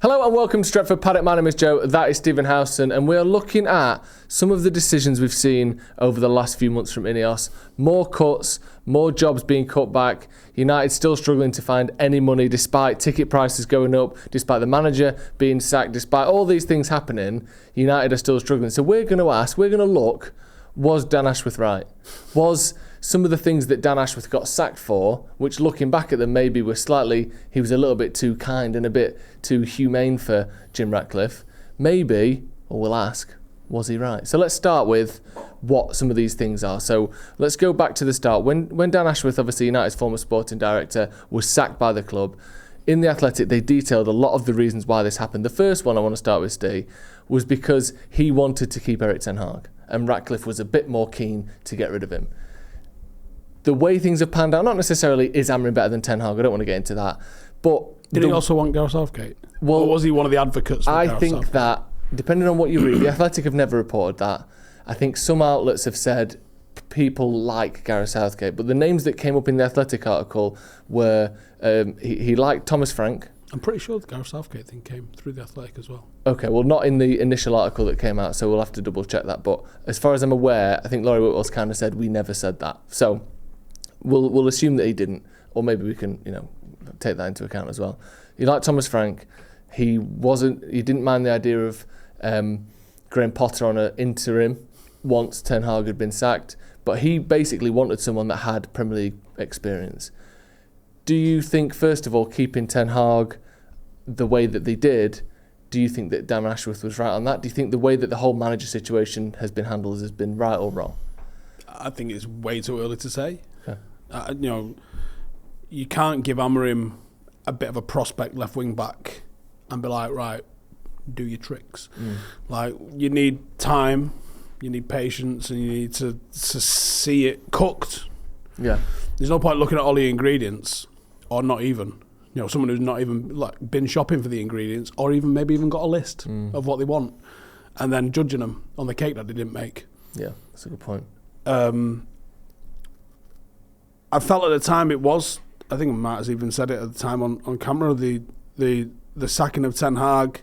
Hello and welcome to Stretford Paddock. My name is Joe, that is Stephen Howson, and we are looking at some of the decisions we've seen over the last few months from INEOS. More cuts, more jobs being cut back, United still struggling to find any money despite ticket prices going up, despite the manager being sacked, despite all these things happening, United are still struggling. So we're going to look, was Dan Ashworth right? Was some of the things that Dan Ashworth got sacked for, which looking back at them maybe were slightly, he was a little bit too kind and a bit too humane for Jim Ratcliffe, maybe, or we'll ask, was he right? So let's start with what some of these things are. So let's go back to the start. When Dan Ashworth, obviously United's former sporting director, was sacked by the club, in The Athletic they detailed a lot of the reasons why this happened. The first one I want to start with, Steve, was because he wanted to keep Erik ten Hag and Ratcliffe was a bit more keen to get rid of him. The way things have panned out, not necessarily is Amorim better than Ten Hag, I don't want to get into that, but did he also want Gareth Southgate? Well, or was he one of the advocates for Gareth Southgate? I think that, depending on what you read, The Athletic have never reported that. I think some outlets have said people like Gareth Southgate, but the names that came up in The Athletic article were, he liked Thomas Frank. I'm pretty sure the Gareth Southgate thing came through The Athletic as well. Okay, well, not in the initial article that came out, so we'll have to double check that. But as far as I'm aware, I think Laurie Whitwell's kind of said we never said that. So we'll assume that he didn't, or maybe we can, take that into account as well. He liked Thomas Frank. He didn't mind the idea of Graham Potter on an interim once Ten Hag had been sacked, but he basically wanted someone that had Premier League experience. Do you think, first of all, keeping Ten Hag the way that they did, do you think that Dan Ashworth was right on that? Do you think the way that the whole manager situation has been handled has been right or wrong? I think it's way too early to say. Okay. You can't give Amorim a bit of a prospect left wing back and be like, right, do your tricks. Like, you need time, you need patience, and you need to see it cooked. Yeah. There's no point looking at all the ingredients, or not even. Someone who's not even been shopping for the ingredients, or maybe even got a list of what they want, and then judging them on the cake that they didn't make. Yeah, that's a good point. I felt at the time it was, I think Matt has even said it at the time on camera, the sacking of Ten Hag.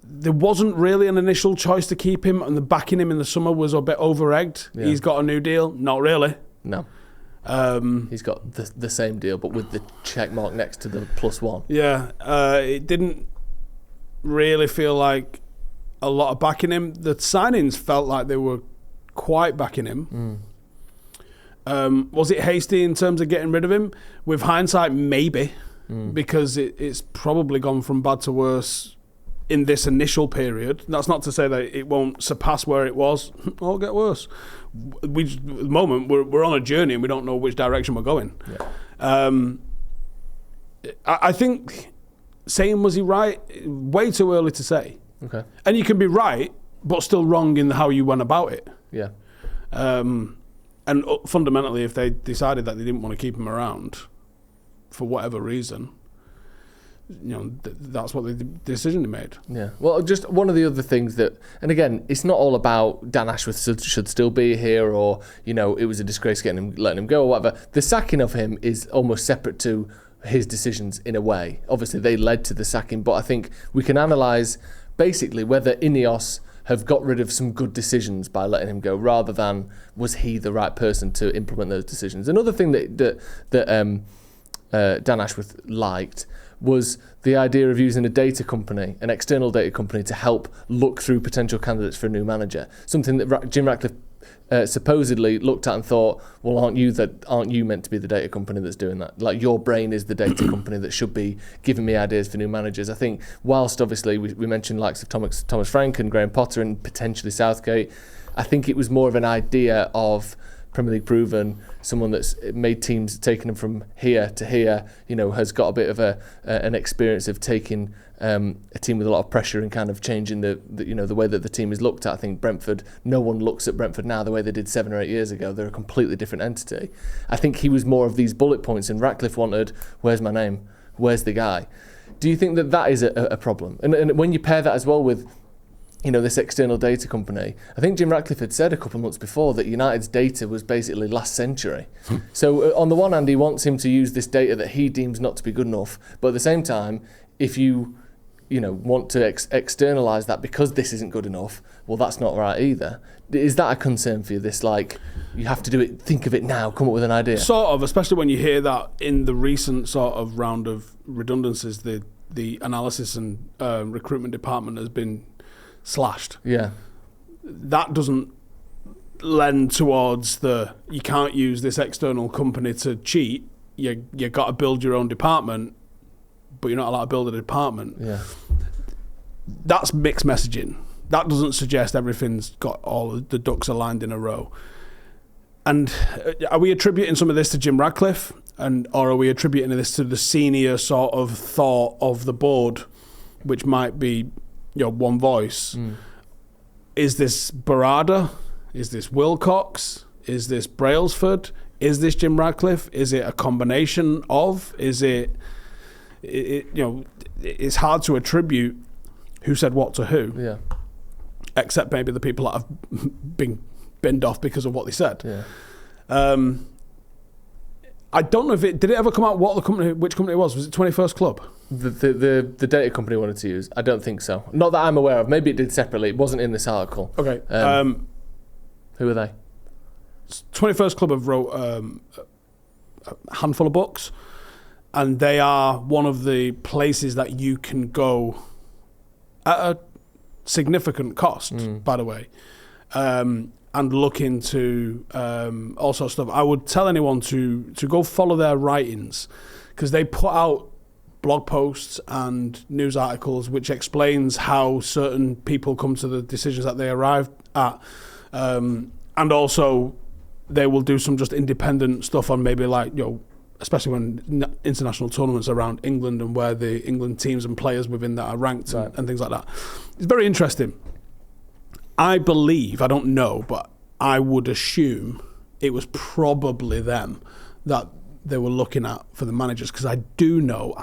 There wasn't really an initial choice to keep him, and the backing him in the summer was a bit over-egged. Yeah. He's got a new deal. Not really. No. He's got the same deal, but with the check mark next to the +1. Yeah. It didn't really feel like a lot of backing him. The signings felt like they were quite backing him. Was it hasty in terms of getting rid of him? With hindsight, maybe, because it's probably gone from bad to worse in this initial period. That's not to say that it won't surpass where it was or get worse. At the moment, we're on a journey and we don't know which direction we're going. Yeah. I think saying was he right, way too early to say. Okay. And you can be right, but still wrong in how you went about it. Yeah. And fundamentally, if they decided that they didn't want to keep him around for whatever reason, that's what the decision they made. Yeah. Well, just one of the other things that, and again, it's not all about Dan Ashworth should still be here, or it was a disgrace letting him go or whatever. The sacking of him is almost separate to his decisions in a way. Obviously, they led to the sacking, but I think we can analyse basically whether INEOS have got rid of some good decisions by letting him go, rather than was he the right person to implement those decisions. Another thing that Dan Ashworth liked was the idea of using a data company, an external data company, to help look through potential candidates for a new manager. Something that Jim Ratcliffe supposedly looked at and thought, well, aren't you meant to be the data company that's doing that? Like, your brain is the data company that should be giving me ideas for new managers. I think whilst obviously we mentioned likes of Thomas Frank and Graham Potter and potentially Southgate, I think it was more of an idea of Premier League proven, someone that's made teams, taken them from here to here, has got a bit of an experience of taking a team with a lot of pressure and kind of changing the way that the team is looked at. I think Brentford, no one looks at Brentford now the way they did 7 or 8 years ago. They're a completely different entity. I think he was more of these bullet points, and Ratcliffe wanted, where's my name? Where's the guy? Do you think that is a problem? And when you pair that as well with this external data company. I think Jim Ratcliffe had said a couple of months before that United's data was basically last century. So on the one hand, he wants him to use this data that he deems not to be good enough, but at the same time, if you want to externalise that because this isn't good enough, well, that's not right either. Is that a concern for you? This, like, you have to do it, think of it now, come up with an idea? Sort of, especially when you hear that in the recent sort of round of redundancies, the analysis and recruitment department has been slashed. Yeah. That doesn't lend towards you can't use this external company to cheat. You got to build your own department, but you're not allowed to build a department. Yeah. That's mixed messaging. That doesn't suggest everything's got all the ducks aligned in a row. And are we attributing some of this to Jim Ratcliffe, or are we attributing this to the senior sort of thought of the board, which might be one voice? Is this Barada? Is this Wilcox? Is this Brailsford? Is this Jim Ratcliffe? Is it a combination of? Is it it's hard to attribute who said what to who. Yeah. Except maybe the people that have been binned off because of what they said. Yeah. I don't know if did it ever come out which company it was? Was it 21st Club? The data company wanted to use. I don't think so. Not that I'm aware of. Maybe it did separately. It wasn't in this article. Okay. Who are they? 21st Club have wrote a handful of books, and they are one of the places that you can go at a significant cost, by the way, and look into all sorts of stuff. I would tell anyone to go follow their writings, because they put out blog posts and news articles which explains how certain people come to the decisions that they arrived at, and also they will do some just independent stuff on maybe especially when international tournaments around England and where the England teams and players within that are ranked, right, and things like that. It's very interesting. I believe, I don't know, but I would assume it was probably them that they were looking at for the managers, because I do know,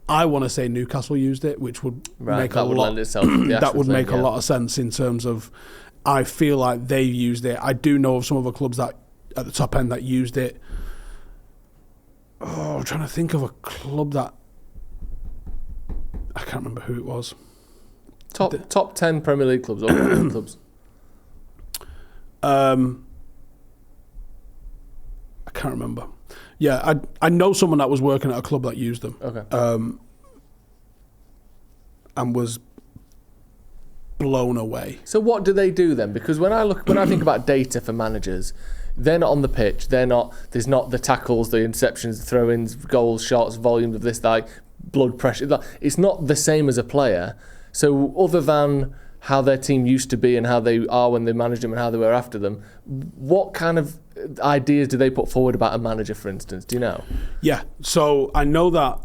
I want to say Newcastle used it, which would make a lot of sense in terms of, I feel like they used it. I do know of some other clubs that at the top end that used it. I'm trying to think of a club that I can't remember who it was. Top 10 Premier League clubs or clubs. I can't remember. Yeah, I know someone that was working at a club that used them. Okay. And was blown away. So what do they do then? Because when I think about data for managers, they're not on the pitch. There's not the tackles, the interceptions, the throw-ins, goals, shots, volumes of this, blood pressure. It's not the same as a player. So other than how their team used to be and how they are when they managed them and how they were after them, what kind of ideas do they put forward about a manager, for instance? Do you know? Yeah. So I know that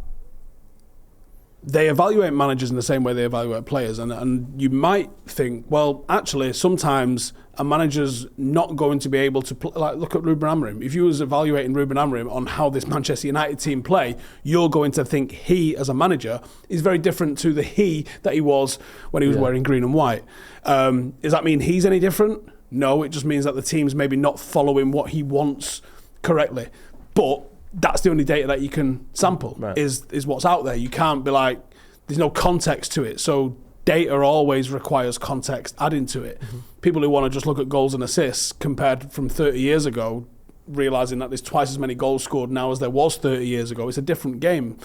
they evaluate managers in the same way they evaluate players, and you might think, well, actually, sometimes a manager's not going to be able to look at Ruben Amorim. If you was evaluating Ruben Amorim on how this Manchester United team play, you're going to think he, as a manager, is very different to the he that he was when he was wearing green and white. Does that mean he's any different? No, it just means that the team's maybe not following what he wants correctly. But that's the only data that you can sample, right, is what's out there. You can't be like, there's no context to it. So data always requires context adding to it. Mm-hmm. People who want to just look at goals and assists compared from 30 years ago, realising that there's twice as many goals scored now as there was 30 years ago. It's a different game.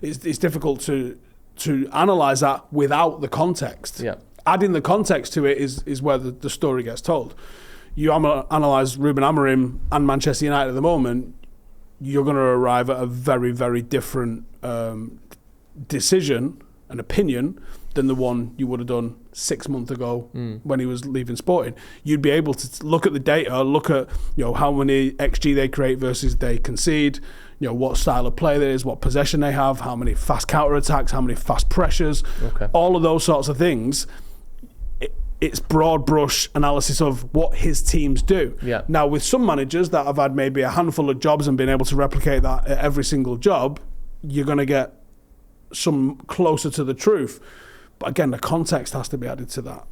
It's difficult to analyse that without the context. Yeah. Adding the context to it is where the story gets told. You analyse Ruben Amorim and Manchester United at the moment, you're going to arrive at a very, very different decision and opinion than the one you would have done 6 months ago when he was leaving Sporting. You'd be able to look at the data, look at how many XG they create versus they concede, what style of play there is, what possession they have, how many fast counter-attacks, how many fast pressures, all of those sorts of things. It's broad brush analysis of what his teams do. Yeah. Now, with some managers that have had maybe a handful of jobs and been able to replicate that at every single job, you're going to get some closer to the truth. But again, the context has to be added to that.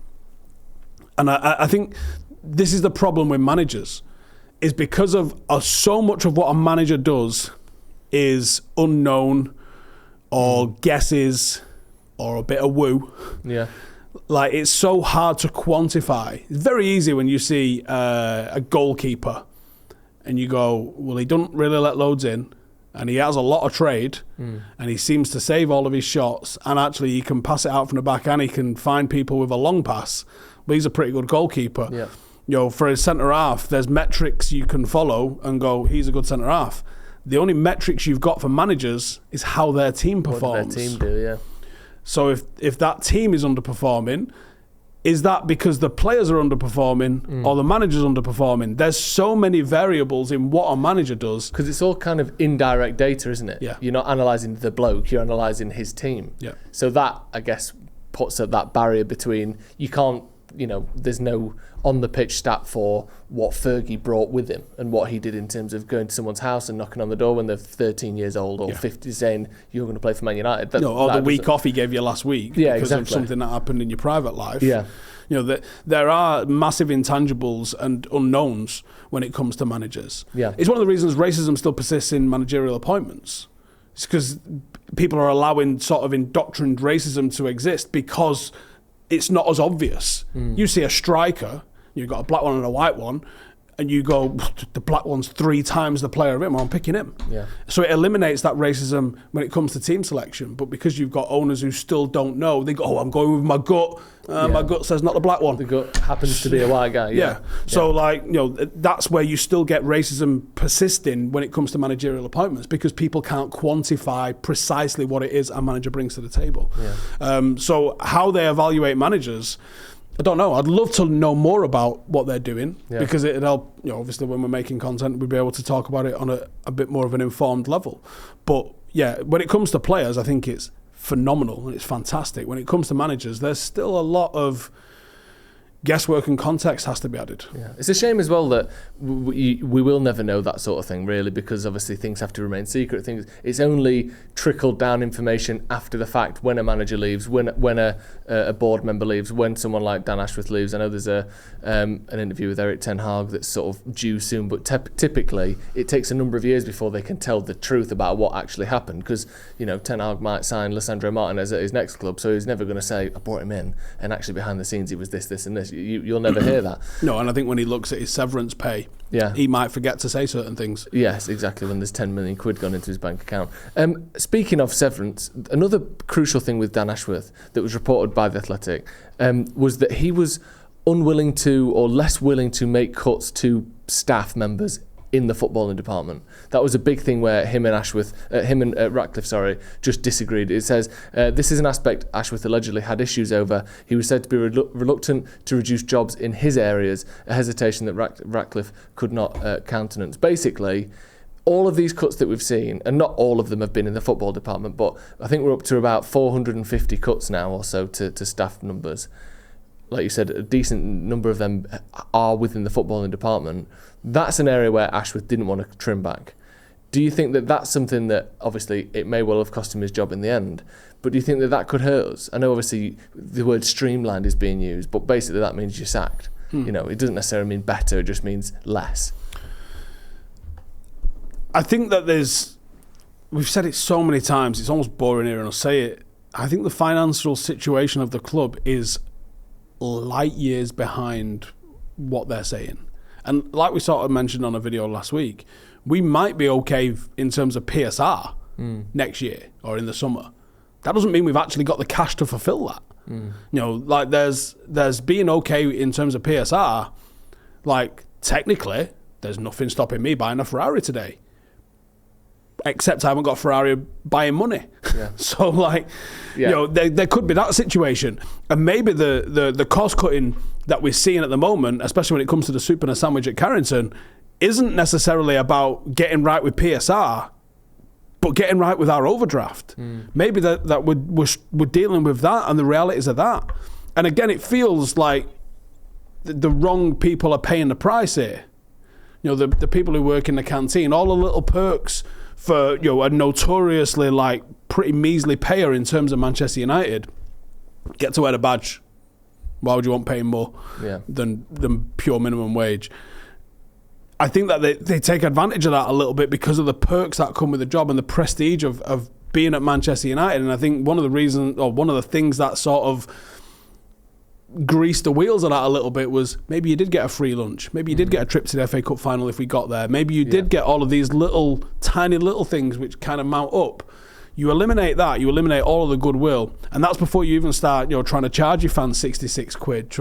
And I think this is the problem with managers, is because of so much of what a manager does is unknown or guesses or a bit of woo. Yeah. Like, it's so hard to quantify. It's very easy when you see a goalkeeper and you go, well, he doesn't really let loads in and he has a lot of trade and he seems to save all of his shots, and actually he can pass it out from the back and he can find people with a long pass. But he's a pretty good goalkeeper. Yeah. You know, for a centre-half, there's metrics you can follow and go, he's a good centre-half. The only metrics you've got for managers is how their team performs. What their team do, yeah. So if that team is underperforming, is that because the players are underperforming or the manager's underperforming? There's so many variables in what a manager does. Because it's all kind of indirect data, isn't it? Yeah. You're not analysing the bloke, you're analysing his team. Yeah. So that, I guess, puts up that barrier between, you can't, there's no on-the-pitch stat for what Fergie brought with him and what he did in terms of going to someone's house and knocking on the door when they're 13 years old or 50 saying, you're going to play for Man United. Or the week off he gave you last week because of something that happened in your private life. Yeah. There are massive intangibles and unknowns when it comes to managers. Yeah. It's one of the reasons racism still persists in managerial appointments. It's because people are allowing sort of indoctrined racism to exist because it's not as obvious. You see a striker, you've got a black one and a white one, and you go, the black one's 3 times the player of him, I'm picking him. Yeah. So it eliminates that racism when it comes to team selection. But because you've got owners who still don't know, they go, oh, I'm going with my gut. My gut says not the black one. The gut happens to be a white guy. Yeah. So that's where you still get racism persisting when it comes to managerial appointments, because people can't quantify precisely what it is a manager brings to the table. Yeah. So how they evaluate managers, I don't know. I'd love to know more about what they're doing because it'd help, obviously when we're making content, we'd be able to talk about it on a bit more of an informed level. But yeah, when it comes to players, I think it's phenomenal and it's fantastic. When it comes to managers, there's still a lot of guesswork and context has to be added. Yeah. It's a shame as well that we will never know that sort of thing, really, because obviously things have to remain secret. It's only trickled down information after the fact, when a manager leaves, when a board member leaves, when someone like Dan Ashworth leaves. I know there's an interview with Eric Ten Hag that's sort of due soon, but typically it takes a number of years before they can tell the truth about what actually happened, because Ten Hag might sign Lisandro Martinez at his next club, so he's never going to say, I brought him in and actually behind the scenes he was this, this and this. You'll never hear that. No, and I think when he looks at his severance pay, he might forget to say certain things. Yes, exactly, when there's 10 million quid gone into his bank account. Speaking of severance, another crucial thing with Dan Ashworth that was reported by The Athletic was that he was unwilling to, or less willing to, make cuts to staff members in the footballing department. That was a big thing where him and Ratcliffe, just disagreed. It says, this is an aspect Ashworth allegedly had issues over. He was said to be reluctant to reduce jobs in his areas, a hesitation that Ratcliffe could not countenance. Basically, all of these cuts that we've seen, and not all of them have been in the football department, but I think we're up to about 450 cuts now or so to staff numbers. Like you said, a decent number of them are within the footballing department. That's an area where Ashworth didn't want to trim back. Do you think that that's something that, obviously, it may well have cost him his job in the end, but do you think that that could hurt us? I know, obviously, the word streamlined is being used, but basically that means you're sacked. It doesn't necessarily mean better, it just means less. I think that we've said it so many times, it's almost boring here and I'll say it. I think the financial situation of the club is light years behind what they're saying. And like we sort of mentioned on a video last week, we might be okay in terms of PSR next year or in the summer. That doesn't mean we've actually got the cash to fulfill that. There's being okay in terms of PSR. Like, technically, there's nothing stopping me buying a Ferrari today. Except I haven't got Ferrari buying money. Yeah. So, there could be that situation. And maybe the cost cutting that we're seeing at the moment, especially when it comes to the soup and a sandwich at Carrington, isn't necessarily about getting right with PSR, but getting right with our overdraft. Maybe that we're dealing with that and the realities of that. And again, it feels like the wrong people are paying the price here. The people who work in the canteen, all the little perks for a notoriously pretty measly payer in terms of Manchester United. get to wear the badge. Why would you want paying more than pure minimum wage? I think that they take advantage of that a little bit because of the perks that come with the job and the prestige of being at Manchester United. And I think one of the things that sort of greased the wheels of that a little bit was maybe you did get a free lunch. Maybe you did get a trip to the FA Cup final if we got there. Maybe you did get all of these tiny little things which kind of mount up. You eliminate that, you eliminate all of the goodwill, and that's before you even start, trying to charge your fans 66 quid,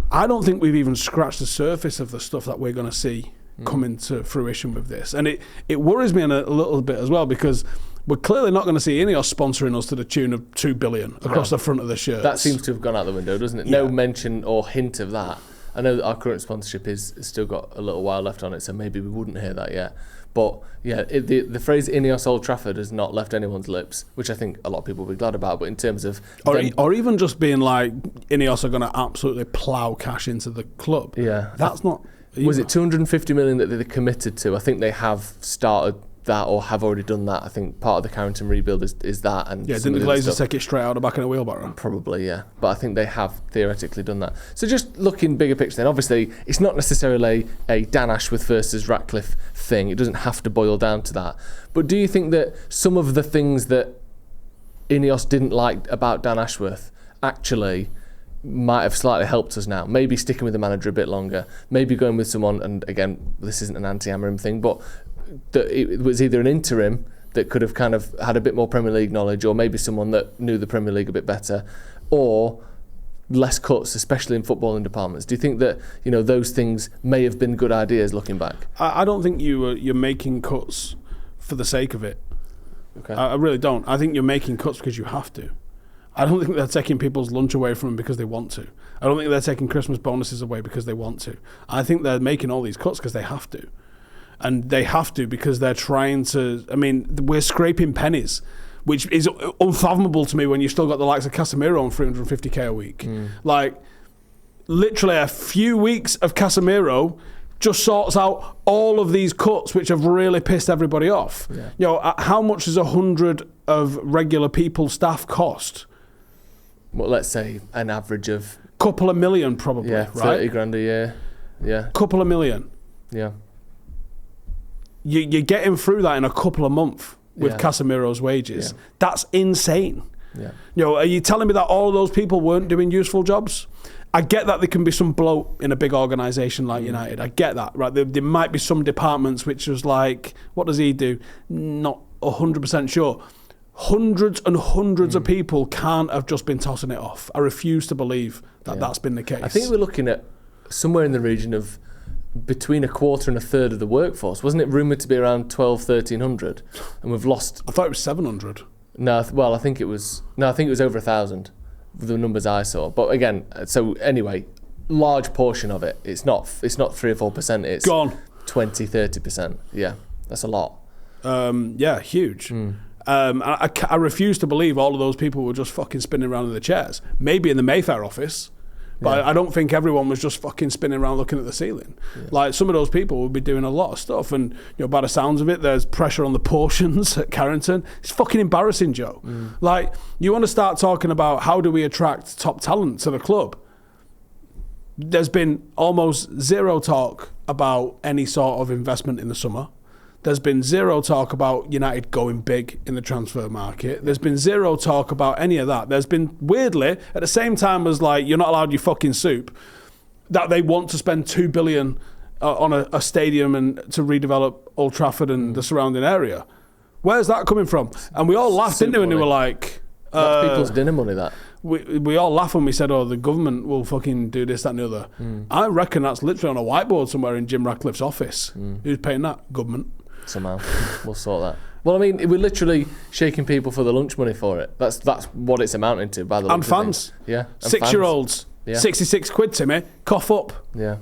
I don't think we've even scratched the surface of the stuff that we're going to see coming to fruition with this. And it worries me a little bit as well, because we're clearly not going to see INEOS sponsoring us to the tune of 2 billion across the front of the shirt. That seems to have gone out the window, doesn't it? No mention or hint of that. I know that our current sponsorship is still got a little while left on it, so maybe we wouldn't hear that yet. But yeah, the phrase INEOS Old Trafford has not left anyone's lips, which I think a lot of people will be glad about. But in terms of... Or even just being like, INEOS are going to absolutely plough cash into the club. Yeah. That's not... Was it 250 million that they committed to? I think they have started that or have already done that. I think part of the Carrington rebuild is that. And didn't the Glazers take it straight out of the back of the wheelbarrow? Probably, yeah. But I think they have theoretically done that. So just looking bigger picture then, obviously it's not necessarily a Dan Ashworth versus Ratcliffe thing. It doesn't have to boil down to that. But do you think that some of the things that INEOS didn't like about Dan Ashworth actually might have slightly helped us now? Maybe sticking with the manager a bit longer, maybe going with someone, and again, this isn't an anti-Amorim thing, but that it was either an interim that could have kind of had a bit more Premier League knowledge, or maybe someone that knew the Premier League a bit better, or less cuts, especially in footballing departments. Do you think that those things may have been good ideas looking back? I don't think you're making cuts for the sake of it. Okay. I really don't. I think you're making cuts because you have to. I don't think they're taking people's lunch away from them because they want to. I don't think they're taking Christmas bonuses away because they want to. I think they're making all these cuts because they have to. And they have to because they're trying to... I mean, we're scraping pennies, which is unfathomable to me when you've still got the likes of Casemiro on 350k a week. Like, literally a few weeks of Casemiro just sorts out all of these cuts which have really pissed everybody off. Yeah. How much does 100 of regular people staff cost? Well, let's say an average of... Couple of million probably, right? 30 grand a year. Yeah. Couple of million. Yeah. You're getting through that in a couple of months with Casemiro's wages. Yeah. That's insane. Yeah. Are you telling me that all of those people weren't doing useful jobs? I get that there can be some bloat in a big organisation like United. I get that, right? There might be some departments which was like, what does he do? Not 100% sure. Hundreds and hundreds of people can't have just been tossing it off. I refuse to believe that that's been the case. I think we're looking at somewhere in the region of between a quarter and a third of the workforce. Wasn't it rumoured to be around 1,300? And we've lost... I thought it was 700. No, I think it was over 1,000, the numbers I saw. But again, so anyway, large portion of it. It's not 3 or 4%. It's gone. 20, 30%. Yeah, that's a lot. Yeah, huge. I refuse to believe all of those people were just fucking spinning around in the chairs. Maybe in the Mayfair office. But I don't think everyone was just fucking spinning around looking at the ceiling. Yeah. Like, some of those people would be doing a lot of stuff, and by the sounds of it, there's pressure on the portions at Carrington. It's fucking embarrassing, Joe. Like, you want to start talking about how do we attract top talent to the club? There's been almost zero talk about any sort of investment in the summer. There's been zero talk about United going big in the transfer market. There's been zero talk about any of that. There's been, weirdly, at the same time as, like, you're not allowed your fucking soup, that they want to spend 2 billion on a stadium and to redevelop Old Trafford and the surrounding area. Where's that coming from? And we all laughed, didn't we? And we were like... That's people's dinner money, that. We all laughed when we said, the government will fucking do this, that and the other. I reckon that's literally on a whiteboard somewhere in Jim Ratcliffe's office. Who's paying that? Government. Somehow we'll sort that. Well, I mean, we're literally shaking people for the lunch money for it. That's what it's amounting to, by the and fans. Yeah, and 6-year-olds. Yeah. 66 quid, Timmy. Cough up. Yeah.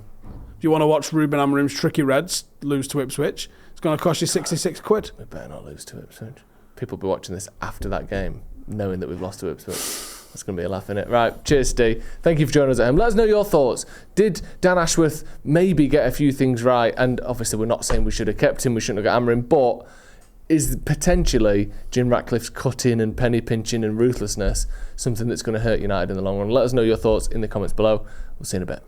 If you want to watch Ruben Amorim's tricky Reds lose to Ipswich, it's going to cost you 66 quid. We better not lose to Ipswich. People will be watching this after that game, knowing that we've lost to Ipswich. That's going to be a laugh, innit? Right, cheers, Steve. Thank you for joining us at home. Let us know your thoughts. Did Dan Ashworth maybe get a few things right? And obviously we're not saying we should have kept him, we shouldn't have got Amorim, but is potentially Jim Ratcliffe's cutting and penny pinching and ruthlessness something that's going to hurt United in the long run? Let us know your thoughts in the comments below. We'll see you in a bit.